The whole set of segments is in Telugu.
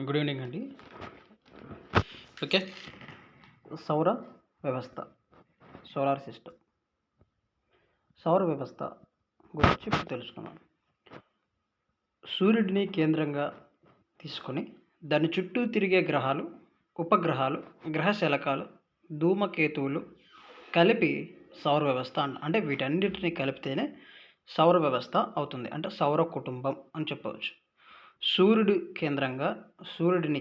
గుడ్ ఈవినింగ్ అండి. ఓకే. సౌర వ్యవస్థ, సోలార్ సిస్టమ్, సౌర వ్యవస్థ గురించి ఇప్పుడు తెలుసుకున్నాం. సూర్యుడిని కేంద్రంగా తీసుకొని దాని చుట్టూ తిరిగే గ్రహాలు, ఉపగ్రహాలు, గ్రహశలకాలు, ధూమకేతువులు కలిపి సౌర వ్యవస్థ అంటే వీటన్నిటిని కలిపితేనే సౌర వ్యవస్థ అవుతుంది. అంటే సౌర కుటుంబం అని చెప్పవచ్చు. సూర్యుడిని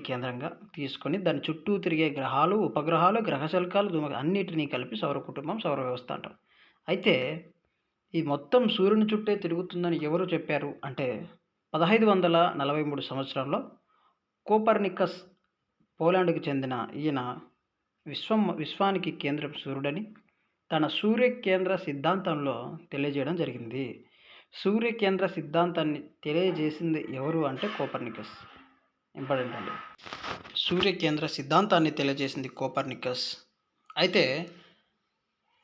కేంద్రంగా తీసుకొని దాని చుట్టూ తిరిగే గ్రహాలు, ఉపగ్రహాలు, గ్రహశల్కాలు, అన్నిటినీ కలిపి సౌర కుటుంబం, సౌర వ్యవస్థ అంటాం. అయితే ఈ మొత్తం సూర్యుని చుట్టే తిరుగుతుందని ఎవరు చెప్పారు అంటే 1543 సంవత్సరంలో కోపర్నికస్, పోలాండ్కి చెందిన ఈయన విశ్వానికి కేంద్రం సూర్యుడని తన సూర్య కేంద్ర సిద్ధాంతంలో తెలియజేయడం జరిగింది. సూర్య కేంద్ర సిద్ధాంతాన్ని తెలియజేసింది ఎవరు అంటే కోపర్నికస్. ఇంపార్టెంట్ అండి. సూర్య కేంద్ర సిద్ధాంతాన్ని తెలియజేసింది కోపర్నికస్. అయితే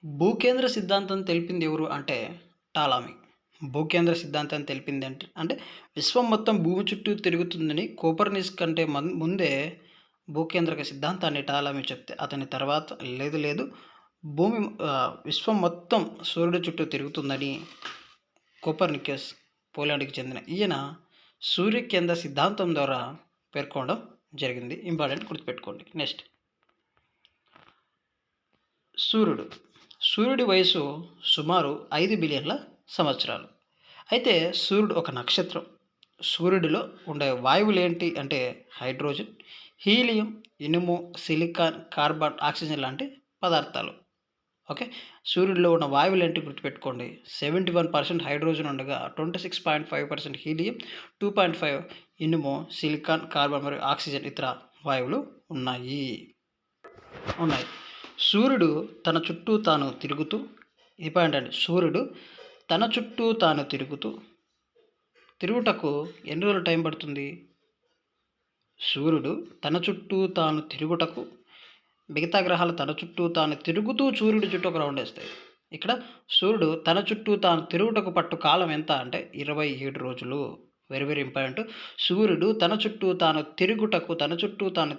భూకేంద్ర సిద్ధాంతం తెలిపింది ఎవరు అంటే టాలమీ. భూకేంద్ర సిద్ధాంతాన్ని తెలిపింది అంటే విశ్వం మొత్తం భూమి చుట్టూ తిరుగుతుందని కోపర్నికస్ కంటే ముందే భూకేంద్రక సిద్ధాంతాన్ని టాలమీ చెప్తే, అతని తర్వాత లేదు విశ్వం మొత్తం సూర్యుడి చుట్టూ తిరుగుతుందని కోపర్నికస్, పోలాండ్కి చెందిన ఈయన సూర్య కేంద్ర సిద్ధాంతం ద్వారా పేర్కొనడం జరిగింది. ఇంపార్టెంట్, గుర్తుపెట్టుకోండి. నెక్స్ట్, సూర్యుడి వయసు సుమారు 5 బిలియన్ల సంవత్సరాలు. అయితే సూర్యుడు ఒక నక్షత్రం. సూర్యుడిలో ఉండే వాయువులు ఏంటి అంటే హైడ్రోజన్, హీలియం, ఇనుము, సిలికాన్, కార్బన్, ఆక్సిజన్ లాంటి పదార్థాలు. ఓకే. సూర్యుడిలో ఉన్న వాయువులు ఏంటి గుర్తుపెట్టుకోండి. 71% హైడ్రోజన్ ఉండగా 26.5% హీలియం, 2.5 ఇనుము, సిలికాన్, కార్బన్ మరియు ఆక్సిజన్ ఇతర వాయువులు ఉన్నాయి. సూర్యుడు తన చుట్టూ తాను తిరుగుతూ తిరుగుటకు ఎన్ని రోజులు టైం పడుతుంది? సూర్యుడు తన చుట్టూ తాను తిరుగుటకు, మిగతా గ్రహాలు తన చుట్టూ తాను తిరుగుతూ సూర్యుడి చుట్టూ ఒక రౌండ్ వేస్తాయి. ఇక్కడ సూర్యుడు తన చుట్టూ తాను తిరుగుటకు పట్టు కాలం ఎంత అంటే 27 రోజులు. Very very important. సూర్యుడు తన చుట్టూ తాను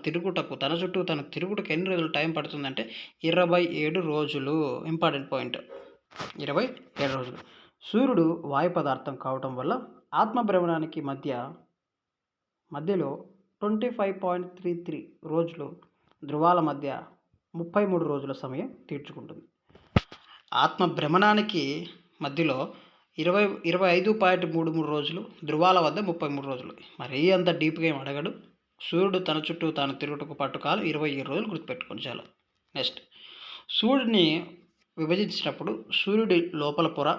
తిరుగుటకు ఎన్ని రోజులు టైం పడుతుందంటే 27 రోజులు. ఇంపార్టెంట్ పాయింట్, 27 రోజులు. సూర్యుడు వాయు పదార్థం కావటం వల్ల ఆత్మభ్రమణానికి మధ్యలో 25.33 రోజులు, ధృవాల మధ్య 33 రోజుల సమయం తీర్చుకుంటుంది. ఆత్మభ్రమణానికి మధ్యలో 25.33 రోజులు, ధృవాల వద్ద 33 రోజులు. మరీ అంత డీప్గా ఏం అడగడు. సూర్యుడు తన చుట్టూ తాను తిరుగుటకు పట్టుకాలం 27 రోజులు, గుర్తుపెట్టుకోండి చాలు. నెక్స్ట్, సూర్యుడిని విభజించినప్పుడు సూర్యుడి లోపల పొర,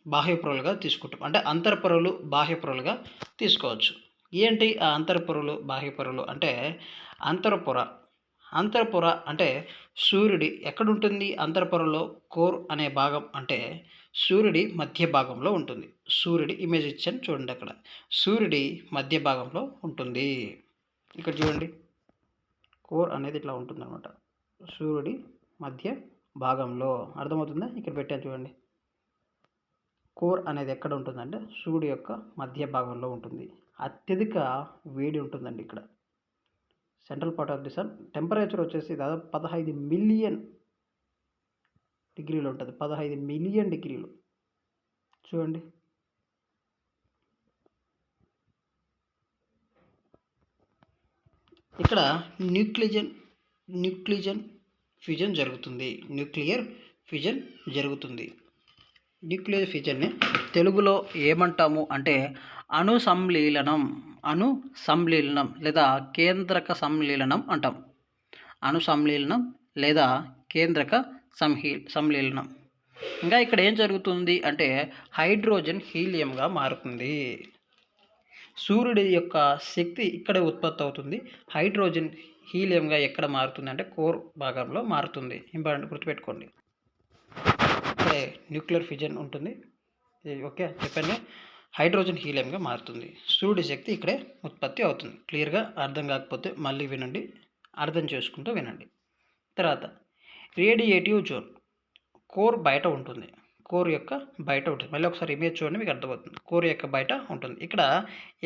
బాహ్య పొరలుగా తీసుకుంటాం. అంటే అంతర్పొరలు, బాహ్య పొరలుగా తీసుకోవచ్చు. ఏంటి ఆ అంతర్పొరలు, బాహ్య పొరలు అంటే అంతర్పొర అంటే సూర్యుడి ఎక్కడుంటుంది? అంతర్పొరలో కోర్ అనే భాగం అంటే సూర్యుడి మధ్య భాగంలో ఉంటుంది. సూర్యుడి ఇమేజ్ ఇచ్చాను చూడండి, అక్కడ సూర్యుడి మధ్య భాగంలో ఉంటుంది. ఇక్కడ చూడండి, కోర్ అనేది ఇట్లా ఉంటుంది అనమాట. సూర్యుడి మధ్య భాగంలో, అర్థమవుతుందా? ఇక్కడ పెట్టాను చూడండి. కోర్ అనేది ఎక్కడ ఉంటుందంటే సూర్యుడి యొక్క మధ్య భాగంలో ఉంటుంది. అత్యధిక వేడి ఉంటుందండి ఇక్కడ. Central part of the sun. Temperature వచ్చేసి దాదాపు 15 మిలియన్ డిగ్రీలు ఉంటుంది. 15 మిలియన్ డిగ్రీలు. చూడండి, ఇక్కడ న్యూక్లియర్ ఫ్యూజన్ జరుగుతుంది. న్యూక్లియర్ ఫ్యూజన్ని తెలుగులో ఏమంటాము అంటే అణు సంలీలనం లేదా కేంద్రక సంలీలనం అంటాం. అణు సంలీలనం లేదా కేంద్రక సంలీలనం. ఇంకా ఇక్కడ ఏం జరుగుతుంది అంటే హైడ్రోజన్ హీలియంగా మారుతుంది. సూర్యుడి యొక్క శక్తి ఇక్కడే ఉత్పత్తి అవుతుంది. హైడ్రోజన్ హీలియంగా ఎక్కడ మారుతుంది అంటే కోర్ భాగంలో మారుతుంది. ఇంపార్టెంట్, గుర్తుపెట్టుకోండి. ఇక్కడే న్యూక్లియర్ ఫ్యూజన్ ఉంటుంది. ఓకే, చెప్పాను. హైడ్రోజన్ హీలియంగా మారుతుంది. సూర్యుడి శక్తి ఇక్కడే ఉత్పత్తి అవుతుంది. క్లియర్గా అర్థం కాకపోతే మళ్ళీ వినండి, అర్థం చేసుకుంటూ వినండి. తర్వాత రేడియేటివ్ జోన్. కోర్ బయట ఉంటుంది. కోర్ యొక్క బయట ఉంటుంది. మళ్ళీ ఒకసారి ఇమేజ్ చూడండి, మీకు అర్థమవుతుంది. కోర్ యొక్క బయట ఉంటుంది. ఇక్కడ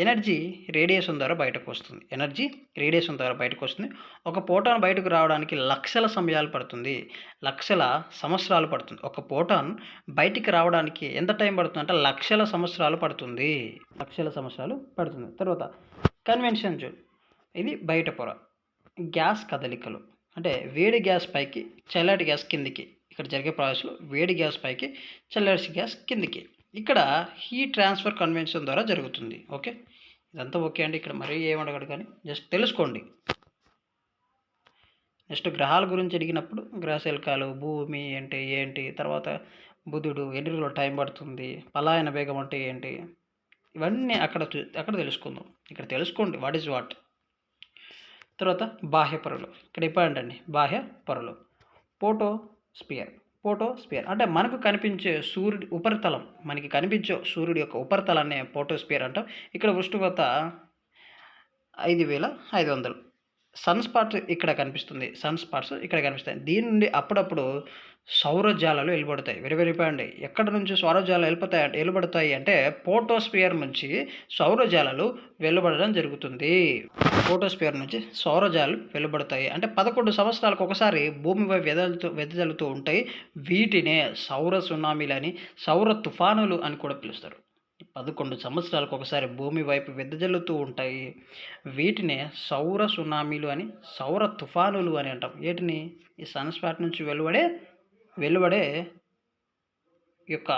ఎనర్జీ రేడియేషన్ ద్వారా బయటకు వస్తుంది. ఎనర్జీ రేడియేషన్ ద్వారా బయటకు వస్తుంది. ఒక ఫోటాన్ బయటకు రావడానికి లక్షల సమయాలు పడుతుంది. లక్షల సంవత్సరాలు పడుతుంది. ఒక ఫోటాన్ బయటికి రావడానికి ఎంత టైం పడుతుంది అంటే లక్షల సంవత్సరాలు పడుతుంది. లక్షల సంవత్సరాలు పడుతుంది. తర్వాత కన్వెన్షన్ జోన్, ఇది బయట పొర. గ్యాస్ కదలికలు అంటే వేడి గ్యాస్ పైకి, చల్లటి గ్యాస్ కిందికి. ఇక్కడ జరిగే ప్రాసెస్లో వేడి గ్యాస్ పైకి, చల్లటి గ్యాస్ కిందికి. ఇక్కడ హీట్ ట్రాన్స్ఫర్ కన్వెన్షన్ ద్వారా జరుగుతుంది. ఓకే, ఇదంతా ఓకే అండి. ఇక్కడ మరీ ఏమడగడు కానీ జస్ట్ తెలుసుకోండి. నెక్స్ట్ గ్రహాల గురించి అడిగినప్పుడు గ్రహశల్కాలు, భూమి అంటే ఏంటి, తర్వాత బుధుడు ఎన్ని రోజులు టైం పడుతుంది, పలాయన వేగం అంటే ఏంటి, ఇవన్నీ అక్కడ తెలుసుకుందాం. ఇక్కడ తెలుసుకోండి వాట్ ఈజ్ వాట్. తర్వాత బాహ్య పొరలు, ఇక్కడ ఇంపార్టెంట్ అండి. బాహ్య పొరలు ఫోటోస్పియర్ అంటే మనకు కనిపించే సూర్యుడి ఉపరితలం, మనకి కనిపించే సూర్యుడి యొక్క ఉపరితలాన్ని ఫోటోస్పియర్ అంటాం. ఇక్కడ ఉష్ణోగ్రత 5500. సన్ స్పాట్స్ ఇక్కడ కనిపిస్తాయి. దీని నుండి అప్పుడప్పుడు సౌరజాలాలు వెలువడతాయి. Very very important. ఎక్కడ నుంచి సౌరజాలాలు వెలువడతాయి అంటే ఫోటోస్పియర్ నుంచి సౌరజాలాలు వెలువడడం జరుగుతుంది. ఫోటోస్పియర్ నుంచి సౌరజాలు వెలువడతాయి. అంటే 11 సంవత్సరాలకు ఒకసారి భూమిపై వెదజల్లుతూ ఉంటాయి. వీటినే సౌర సునామీలని, సౌర తుఫానులు అని కూడా పిలుస్తారు. 11 సంవత్సరాలకు ఒకసారి భూమి వైపు వెదజల్లుతూ ఉంటాయి. వీటినే సౌర సునామీలు అని, సౌర తుఫానులు అని అంటాం. వీటిని ఈ సన్ స్పాట్ నుంచి వెలువడే యొక్క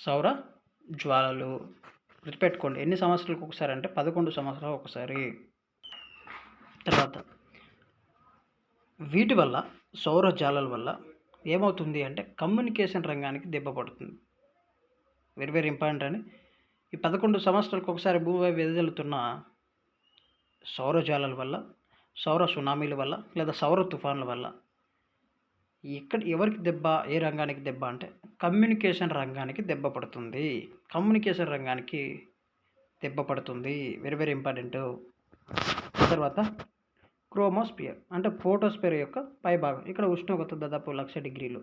సౌర జ్వాలలు. గుర్తుపెట్టుకోండి, ఎన్ని సంవత్సరాలకు ఒకసారి అంటే 11 సంవత్సరాలకు ఒకసారి. తర్వాత వీటి వల్ల, సౌర జాలాల వల్ల ఏమవుతుంది అంటే కమ్యూనికేషన్ రంగానికి దెబ్బ పడుతుంది. వెరీ వెరీ ఇంపార్టెంట్ అని. ఈ 11 సంవత్సరాలకు ఒకసారి భూమిపై వెదజల్లుతున్న సౌరజాలాల వల్ల, సౌర సునామీల వల్ల లేదా సౌర తుఫాన్ల వల్ల ఎవరికి దెబ్బ, ఏ రంగానికి దెబ్బ అంటే కమ్యూనికేషన్ రంగానికి దెబ్బ పడుతుంది. Very very important. తర్వాత క్రోమోస్పియర్ అంటే ఫోటోస్పియర్ యొక్క పైభాగం. ఇక్కడ ఉష్ణోగ్రత దాదాపు 1,00,000 డిగ్రీలు.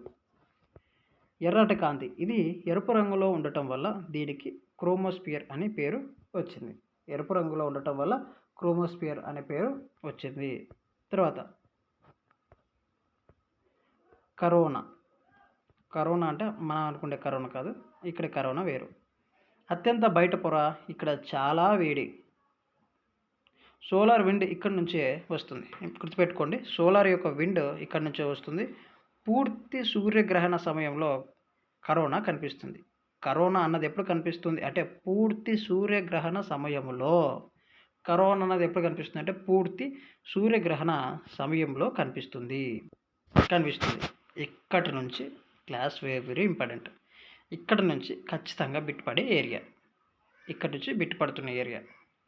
ఎర్రటి కాంతి, ఇది ఎరుపు రంగులో ఉండటం వల్ల దీనికి క్రోమోస్పియర్ అనే పేరు వచ్చింది. ఎరుపు రంగులో ఉండటం వల్ల క్రోమోస్పియర్ అనే పేరు వచ్చింది. తర్వాత కరోనా అంటే మనం అనుకునే కరోనా కాదు, ఇక్కడ కరోనా వేరు. అత్యంత బయట పొర, ఇక్కడ చాలా వేడి. సోలార్ విండ్ ఇక్కడ నుంచే వస్తుంది. గుర్తుపెట్టుకోండి, సోలార్ యొక్క విండ్ ఇక్కడ నుంచే వస్తుంది. పూర్తి సూర్యగ్రహణ సమయంలో కరోనా కనిపిస్తుంది. కరోనా అన్నది ఎప్పుడు కనిపిస్తుంది అంటే పూర్తి సూర్యగ్రహణ సమయంలో. కరోనా అన్నది ఎప్పుడు కనిపిస్తుంది అంటే పూర్తి సూర్యగ్రహణ సమయంలో కనిపిస్తుంది. ఇక్కడి నుంచి క్లాస్ వెరీ ఇంపార్టెంట్. ఇక్కడ నుంచి ఖచ్చితంగా బిట్ పడే ఏరియా, ఇక్కడ నుంచి బిట్ పడుతున్న ఏరియా.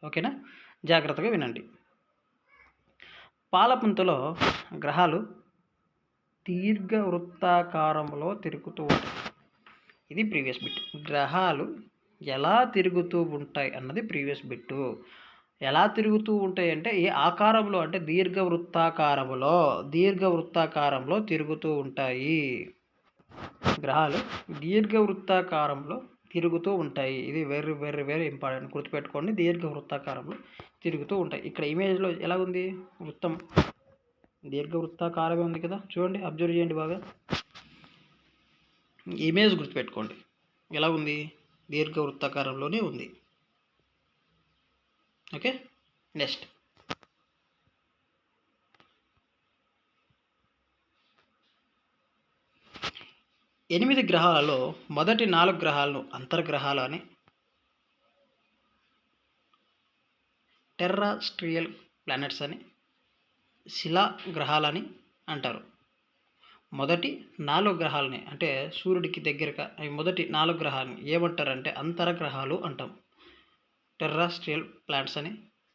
ఓకేనా, జాగ్రత్తగా వినండి. పాలపుంతలో గ్రహాలు దీర్ఘవృత్తాకారంలో తిరుగుతూ ఉంటాయి. ఇది ప్రీవియస్ బిట్. గ్రహాలు ఎలా తిరుగుతూ ఉంటాయి అన్నది ప్రీవియస్ బిట్టు. ఎలా తిరుగుతూ ఉంటాయి అంటే ఏ ఆకారంలో అంటే దీర్ఘవృత్తాకారంలో తిరుగుతూ ఉంటాయి. గ్రహాలు దీర్ఘవృత్తాకారంలో తిరుగుతూ ఉంటాయి. ఇది వెరీ వెరీ వెరీ ఇంపార్టెంట్. గుర్తుపెట్టుకోండి, దీర్ఘవృత్తాకారంలో తిరుగుతూ ఉంటాయి. ఇక్కడ ఇమేజ్లో ఎలా ఉంది, వృత్తం దీర్ఘవృత్తాకారమే ఉంది కదా, చూడండి, అబ్జర్వ్ చేయండి బాగా. ఇమేజ్ గుర్తుపెట్టుకోండి ఎలా ఉంది, దీర్ఘవృత్తాకారంలోనే ఉంది. ఓకే, నెక్స్ట్ 8 గ్రహాలలో మొదటి 4 గ్రహాలను అంతర్గ్రహాలు అని, టెర్రస్ట్రియల్ ప్లానెట్స్ అని, శిలా గ్రహాలని అంటారు. మొదటి 4 గ్రహాలని అంటే సూర్యుడికి దగ్గరగా మొదటి 4 గ్రహాలని ఏమంటారంటే అంతర్గ్రహాలు అంటాం. టెర్రస్ట్రియల్ ప్లానెట్స్ అని,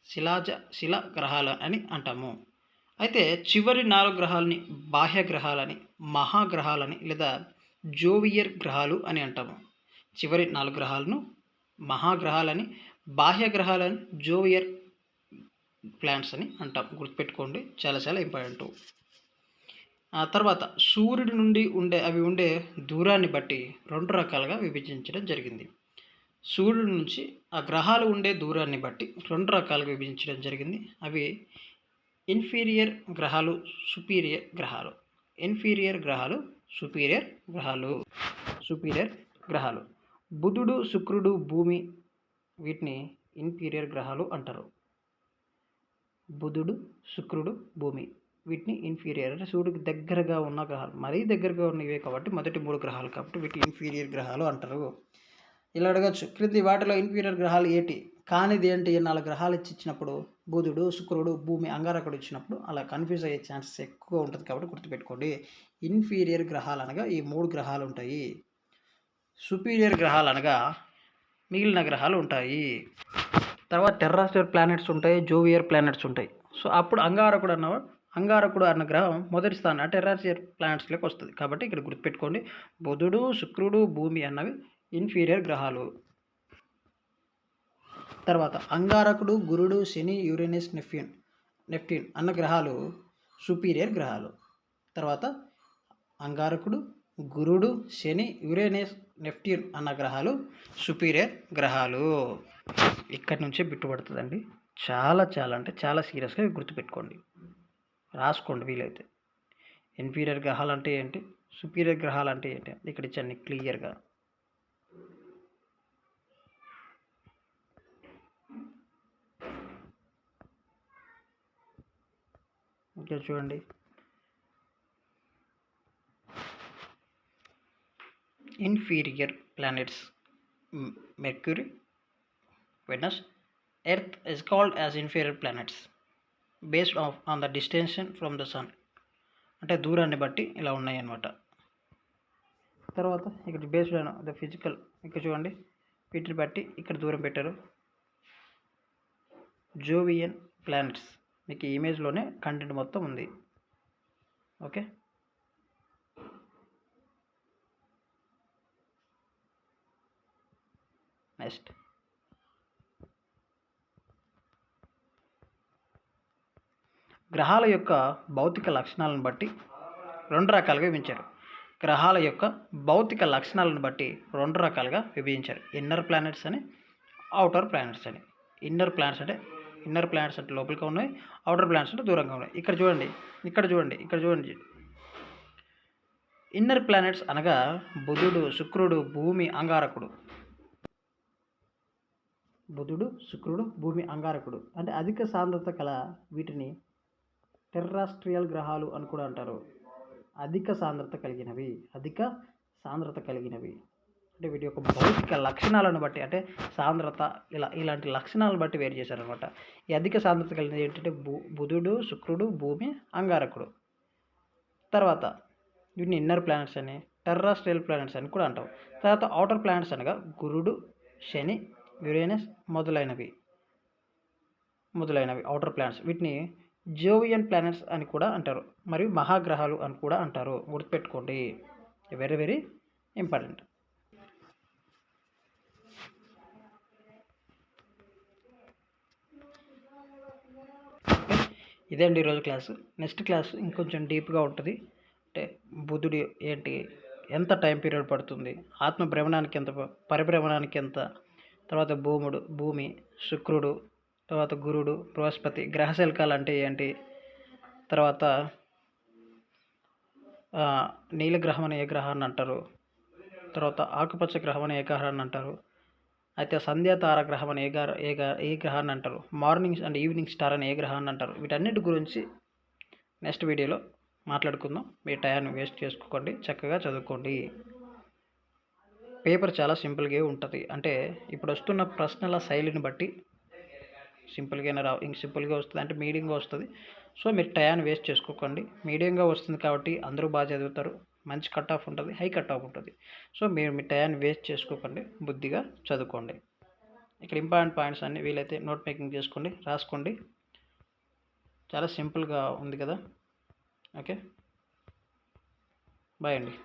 శిలా గ్రహాలు అని అంటాము. అయితే చివరి 4 గ్రహాలని బాహ్య గ్రహాలని, మహాగ్రహాలని లేదా జోవియర్ గ్రహాలు అని అంటాము. చివరి 4 గ్రహాలను మహాగ్రహాలని, బాహ్య గ్రహాలని జోవియర్ ప్లానెట్స్ అని అంటాం. గుర్తుపెట్టుకోండి, చాలా చాలా ఇంపార్టెంట్. తర్వాత సూర్యుడి నుండి ఉండే దూరాన్ని బట్టి 2 రకాలుగా విభజించడం జరిగింది. సూర్యుడి నుంచి ఆ గ్రహాలు ఉండే దూరాన్ని బట్టి 2 రకాలుగా విభజించడం జరిగింది. అవి ఇన్ఫీరియర్ గ్రహాలు, సుపీరియర్ గ్రహాలు. ఇన్ఫీరియర్ గ్రహాలు, సుపీరియర్ గ్రహాలు. సుపీరియర్ గ్రహాలు బుధుడు, శుక్రుడు, భూమి వీటిని ఇన్ఫీరియర్ గ్రహాలు అంటారు. బుధుడు, శుక్రుడు, భూమి వీటిని ఇన్ఫీరియర్ అంటే సూర్యుడికి దగ్గరగా ఉన్న గ్రహాలు, మరీ దగ్గరగా ఉన్నవే కాబట్టి మొదటి 3 గ్రహాలు కాబట్టి వీటిని ఇన్ఫీరియర్ గ్రహాలు అంటారు. ఇలా అడగచ్చు, క్రింది వాటిలో ఇన్ఫీరియర్ గ్రహాలు ఏంటి? కానిది ఏంటి? 4 గ్రహాలు ఇచ్చినప్పుడు బుధుడు, శుక్రుడు, భూమి, అంగారకుడు ఇచ్చినప్పుడు అలా కన్ఫ్యూజ్ అయ్యే ఛాన్సెస్ ఎక్కువ ఉంటుంది కాబట్టి గుర్తుపెట్టుకోండి. ఇన్ఫీరియర్ గ్రహాలు అనగా ఈ 3 గ్రహాలు ఉంటాయి. సుపీరియర్ గ్రహాలు అనగా మిగిలిన గ్రహాలు ఉంటాయి. తర్వాత టెర్రాస్ట్రియల్ ప్లానెట్స్ ఉంటాయి, జోవియర్ ప్లానెట్స్ ఉంటాయి. సో అప్పుడు అంగారకుడు అన్న గ్రహం మొదటి స్థానం టెర్రాస్ట్రియల్ ప్లానెట్స్లోకి వస్తుంది. కాబట్టి ఇక్కడ గుర్తుపెట్టుకోండి, బుధుడు, శుక్రుడు, భూమి అన్నవి ఇన్ఫీరియర్ గ్రహాలు. తర్వాత అంగారకుడు, గురుడు, శని, యురేనస్, నెప్ట్యూన్ అన్న గ్రహాలు సుపీరియర్ గ్రహాలు. తర్వాత అంగారకుడు, గురుడు, శని, యురేనస్, నెప్ట్యూన్ అన్న గ్రహాలు సుపీరియర్ గ్రహాలు. ఇక్కడి నుంచే బిట్టుపడుతుందండి. చాలా అంటే చాలా సీరియస్గా గుర్తుపెట్టుకోండి, రాసుకోండి వీలైతే. ఇన్ఫీరియర్ గ్రహాలు అంటే ఏంటి, సుపీరియర్ గ్రహాలు అంటే ఏంటి ఇక్కడ ఇచ్చండి క్లియర్గా. ఇక్కడ చూడండి, inferior planets Mercury, Venus, Earth is called as inferior planets based on the distance from the sun. అంటే దూరాన్ని బట్టి ఇలా ఉన్నాయి అన్నమాట. తర్వాత ఇక్కడ బేస్డ్ ఆన్ ద ఫిజికల్, ఇక్కడ చూడండి వీటిని బట్టి ఇక్కడ దూరం పెట్టారు. జోవియన్ ప్లానెట్స్ మీకు ఈ ఇమేజ్లోనే కంటెంట్ మొత్తం ఉంది. ఓకే, నెక్స్ట్ గ్రహాల యొక్క భౌతిక లక్షణాలను బట్టి 2 రకాలుగా విభజించారు. గ్రహాల యొక్క భౌతిక లక్షణాలను బట్టి 2 రకాలుగా విభజించారు. ఇన్నర్ ప్లానెట్స్ అని, అవుటర్ ప్లానెట్స్ అని. ఇన్నర్ ప్లానెట్స్ అంటే లోపలిగా ఉన్నాయి, అవుటర్ ప్లానెట్స్ అంటే దూరంగా ఉన్నాయి. ఇక్కడ చూడండి ఇన్నర్ ప్లానెట్స్ అనగా బుధుడు, శుక్రుడు, భూమి, అంగారకుడు. బుధుడు, శుక్రుడు, భూమి, అంగారకుడు అంటే అధిక సాంద్రత కల వీటిని టెర్రాస్ట్రియల్ గ్రహాలు అని కూడా అంటారు. అధిక సాంద్రత కలిగినవి అంటే వీటి యొక్క భౌతిక లక్షణాలను బట్టి, అంటే సాంద్రత ఇలాంటి లక్షణాలను బట్టి వేరు చేశారనమాట. ఈ అధిక సాంద్రత కలిగినది ఏంటంటే బుధుడు, శుక్రుడు, భూమి, అంగారకుడు. తర్వాత వీటిని ఇన్నర్ ప్లానెట్స్ అని, టెర్రాస్ట్రియల్ ప్లానెట్స్ అని కూడా అంటాం. తర్వాత అవుటర్ ప్లానెట్స్ అనగా గురుడు, శని, యురేనస్ మొదలైనవి అవుటర్ ప్లానెట్స్. వీటిని జోవియన్ ప్లానెట్స్ అని కూడా అంటారు, మరియు మహాగ్రహాలు అని కూడా అంటారు. గుర్తుపెట్టుకోండి, వెరీ వెరీ ఇంపార్టెంట్. ఇదే అండి ఈరోజు క్లాసు. నెక్స్ట్ క్లాస్ ఇంకొంచెం డీప్గా ఉంటుంది. అంటే బుధుడు ఏంటి, ఎంత టైం పీరియడ్ పడుతుంది, ఆత్మ భ్రమణానికి ఎంత, పరిభ్రమణానికి ఎంత, తర్వాత భూమి, శుక్రుడు, తర్వాత గురుడు, బృహస్పతి, గ్రహశల్కాలు అంటే ఏంటి, తర్వాత నీలగ్రహం అని ఏ గ్రహాన్ని అంటారు, తర్వాత ఆకుపచ్చ గ్రహం అని ఏ గ్రహాన్ని అంటారు, అయితే సంధ్యాతార గ్రహం అని ఏ గ్రహాన్ని అంటారు, మార్నింగ్ అండ్ ఈవినింగ్ స్టార్ అని ఏ గ్రహాన్ని అంటారు. వీటన్నిటి గురించి నెక్స్ట్ వీడియోలో మాట్లాడుకుందాం. మీ టైంని వేస్ట్ చేసుకోండి, చక్కగా చదువుకోండి. పేపర్ చాలా సింపుల్గా ఉంటుంది. అంటే ఇప్పుడు వస్తున్న ప్రశ్నల శైలిని బట్టి సింపుల్గా వస్తుంది, అంటే మీడియంగా వస్తుంది. సో మీరు టైంని వేస్ట్ చేసుకోకండి. మీడియంగా వస్తుంది కాబట్టి అందరూ బాగా చదువుతారు, మంచి కట్ ఆఫ్ ఉంటుంది, హై కట్ ఆఫ్ ఉంటుంది. సో మీరు మీ టైంని వేస్ట్ చేసుకోకండి, బుద్ధిగా చదువుకోండి. ఇక్కడ ఇంపార్టెంట్ పాయింట్స్ అన్నీ వీలైతే నోట్ మేకింగ్ చేసుకోండి, రాసుకోండి. చాలా సింపుల్గా ఉంది కదా. ఓకే, బాయ్ అండి.